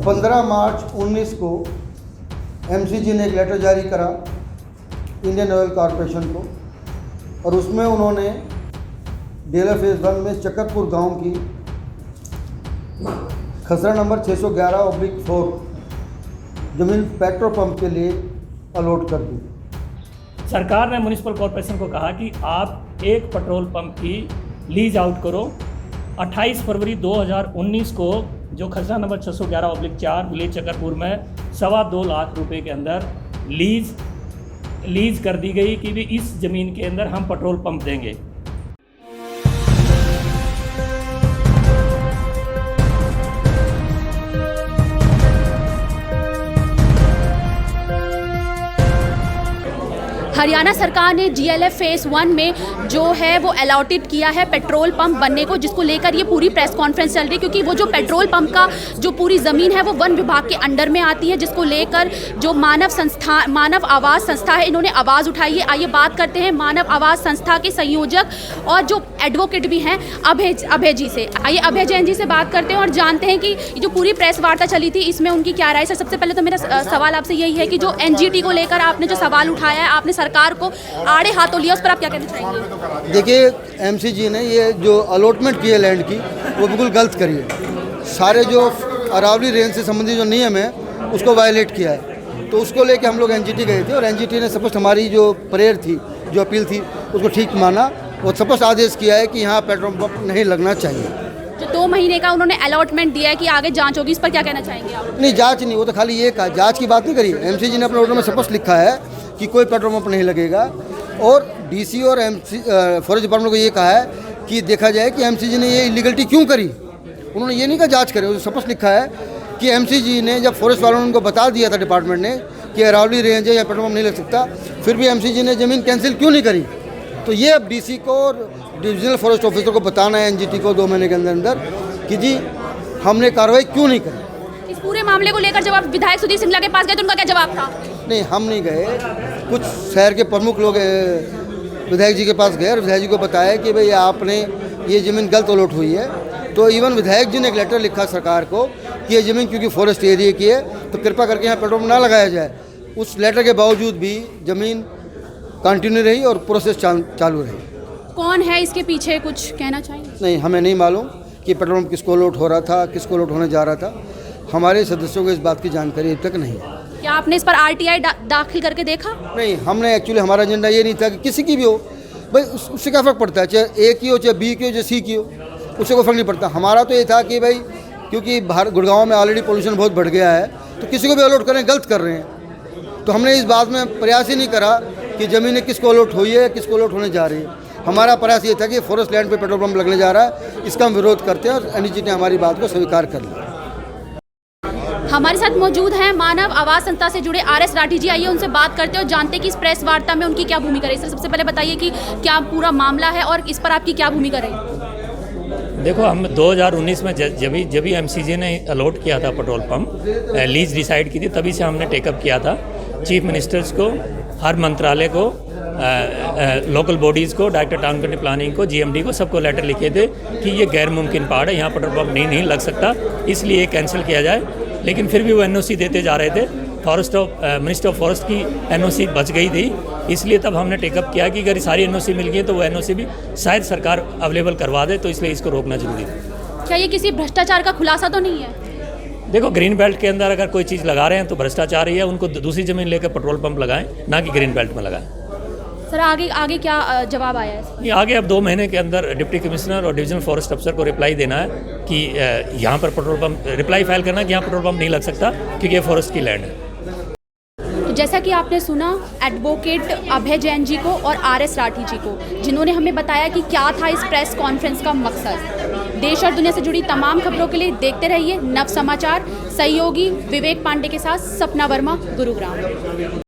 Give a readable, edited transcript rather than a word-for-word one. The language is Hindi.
15 मार्च 19 को एमसीजी ने एक लेटर जारी करा इंडियन ऑयल कॉरपोरेशन को, और उसमें उन्होंने डेला फेज़ 1 में चक्करपुर गांव की खसरा नंबर 611/4 ज़मीन पेट्रोल पंप के लिए अलॉट कर दी। सरकार ने म्युनिसिपल कॉरपोरेशन को कहा कि आप एक पेट्रोल पंप की लीज आउट करो। 28 फरवरी 2019 को जो खसरा नंबर 611/4 विलेज चक्करपुर में 2.25 लाख रुपए के अंदर लीज कर दी गई कि भी इस ज़मीन के अंदर हम पेट्रोल पंप देंगे। हरियाणा सरकार ने जीएलएफ फेज़ 1 में जो है वो अलॉटेड किया है पेट्रोल पंप बनने को, जिसको लेकर ये पूरी प्रेस कॉन्फ्रेंस चल रही है, क्योंकि वो जो पेट्रोल पंप का जो पूरी ज़मीन है वो वन विभाग के अंडर में आती है, जिसको लेकर जो मानव आवाज़ संस्था है, इन्होंने आवाज़ उठाई है। आइए बात करते हैं मानव आवाज़ संस्था के संयोजक और जो एडवोकेट भी हैं अभय जी से। आइए अभय जैन जी से बात करते हैं और जानते हैं कि जो पूरी प्रेस वार्ता चली थी इसमें उनकी क्या राय है। सबसे पहले तो मेरा सवाल आपसे यही है कि जो एनजीटी को लेकर आपने जो सवाल उठाया है, आपने सरकार को आड़े हाथों लिया, उस पर आप क्या कहना चाहेंगे? देखिए, एमसीजी ने ये जो अलॉटमेंट की है लैंड की, वो बिल्कुल गलत करी है। सारे जो अरावली रेंज से संबंधित जो नियम है उसको वायलेट किया है। तो उसको लेके हम लोग एनजीटी गए थे और एनजीटी ने स्पष्ट हमारी जो प्रेयर थी, जो अपील थी, उसको ठीक माना और स्पष्ट आदेश किया है कि यहाँ पेट्रोल पंप नहीं लगना चाहिए। जो 2 महीने का उन्होंने अलॉटमेंट दिया है कि आगे जांच होगी, इस पर क्या कहना चाहेंगे आप? नहीं, जांच नहीं, वो तो खाली ये कहा, जांच की बात नहीं करी। एमसीजी ने अपने ऑर्डर में स्पष्ट लिखा है कि कोई पेट्रोल पंप नहीं लगेगा, और डीसी और फॉरेस्ट डिपार्टमेंट को ये कहा है कि देखा जाए कि एमसीजी ने ये इलीगलिटी क्यों करी। उन्होंने ये नहीं कहा जांच करे, स्पष्ट लिखा है कि एमसीजी ने जब फॉरेस्ट वालों ने उनको बता दिया था डिपार्टमेंट ने कि अरावली रेंज है या पेट्रोल पंप नहीं लग सकता, फिर भी एमसीजी ने ज़मीन कैंसिल क्यों नहीं करी। तो ये अब डीसी को और डिविजनल फॉरेस्ट ऑफिसर को बताना है एनजीटी को 2 महीने के अंदर अंदर कि जी हमने कार्रवाई क्यों नहीं करी। इस पूरे मामले को लेकर जब आप विधायक सुधीर सिंगला के पास गए तो उनका क्या जवाब था? नहीं, हम नहीं गए, कुछ शहर के प्रमुख लोग विधायक जी के पास गए और विधायक जी को बताया कि भाई आपने ये ज़मीन गलत अलॉट हुई है। तो इवन विधायक जी ने एक लेटर लिखा सरकार को कि ये ज़मीन क्योंकि फॉरेस्ट एरिया की है तो कृपा करके यहाँ पेट्रोल ना लगाया जाए। उस लेटर के बावजूद भी ज़मीन कंटिन्यू रही और प्रोसेस चालू रही। कौन है इसके पीछे, कुछ कहना चाहिए? नहीं, हमें नहीं मालूम कि पेट्रोल पंप किसको अलॉट हो रहा था, किसको अलॉट होने जा रहा था। हमारे सदस्यों को इस बात की जानकारी अभी तक नहीं है। क्या आपने इस पर आरटीआई दाखिल करके देखा? नहीं, हमने एक्चुअली हमारा एजेंडा ये नहीं था कि किसी की भी हो, भाई उससे क्या फ़र्क पड़ता है, चाहे ए की हो, चाहे बी की हो, चाहे सी की हो, उससे कोई फ़र्क नहीं पड़ता। हमारा तो ये था कि भाई क्योंकि बाहर गुड़गांव में ऑलरेडी पोल्यूशन बहुत बढ़ गया है, तो किसी को भी अलॉट करें गलत कर रहे हैं। तो हमने इस बात में प्रयास ही नहीं करा कि ज़मीनें किसको अलॉट हुई है, किसको अलॉट होने जा रही है। हमारा प्रयास ये था कि फॉरेस्ट लैंड पे पेट्रोल पंप लगने जा रहा है, इसका हम विरोध करते हैं और एनजीटी ने हमारी बात को स्वीकार कर लिया। हमारे साथ मौजूद हैं मानव आवाज़ संस्था से जुड़े आरएस राठी जी। आइए उनसे बात करते हैं और जानते हैं कि इस प्रेस वार्ता में उनकी क्या भूमिका रही। सबसे पहले बताइए कि क्या पूरा मामला है और इस पर आपकी क्या भूमिका रही? देखो, हम 2019 में जब भी एमसीजी ने अलॉट किया था पेट्रोल पंप, लीज डिसाइड की थी, तभी से हमने टेकअप किया था। चीफ मिनिस्टर्स को, हर मंत्रालय को, लोकल बॉडीज़ को, डायरेक्टर टाउन प्लानिंग को, जीएमडी को, सबको लेटर लिखे थे कि ये गैर मुमकिन पहाड़ है, यहाँ पेट्रोल पंप नहीं लग सकता, इसलिए कैंसिल किया जाए। लेकिन फिर भी वो एनओसी देते जा रहे थे। मिनिस्टर ऑफ फॉरेस्ट की एनओसी बच गई थी, इसलिए तब हमने टेकअप किया कि अगर सारी एनओसी मिल गई तो वो एनओसी भी शायद सरकार अवेलेबल करवा दे, तो इसलिए इसको रोकना जरूरी है। क्या ये किसी भ्रष्टाचार का खुलासा तो नहीं है? देखो, ग्रीन बेल्ट के अंदर अगर कोई चीज़ लगा रहे हैं तो भ्रष्टाचार ही है। उनको दूसरी ज़मीन लेकर पेट्रोल पंप लगाएं, ना कि ग्रीन बेल्ट में लगाएं। सर, आगे क्या जवाब आया है? ये आगे अब 2 महीने के अंदर डिप्टी कमिश्नर और डिविजनल फॉरेस्ट अफसर को रिप्लाई देना है कि यहाँ पर पेट्रोल पंप, रिप्लाई फाइल करना कि यहाँ पेट्रोल पंप नहीं लग सकता क्योंकि ये फॉरेस्ट की लैंड है। तो जैसा कि आपने सुना एडवोकेट अभय जैन जी को और आरएस राठी जी को, जिन्होंने हमें बताया कि क्या था इस प्रेस कॉन्फ्रेंस का मकसद। देश और दुनिया से जुड़ी तमाम खबरों के लिए देखते रहिए नव समाचार। सहयोगी विवेक पांडे के साथ सपना वर्मा, गुरुग्राम।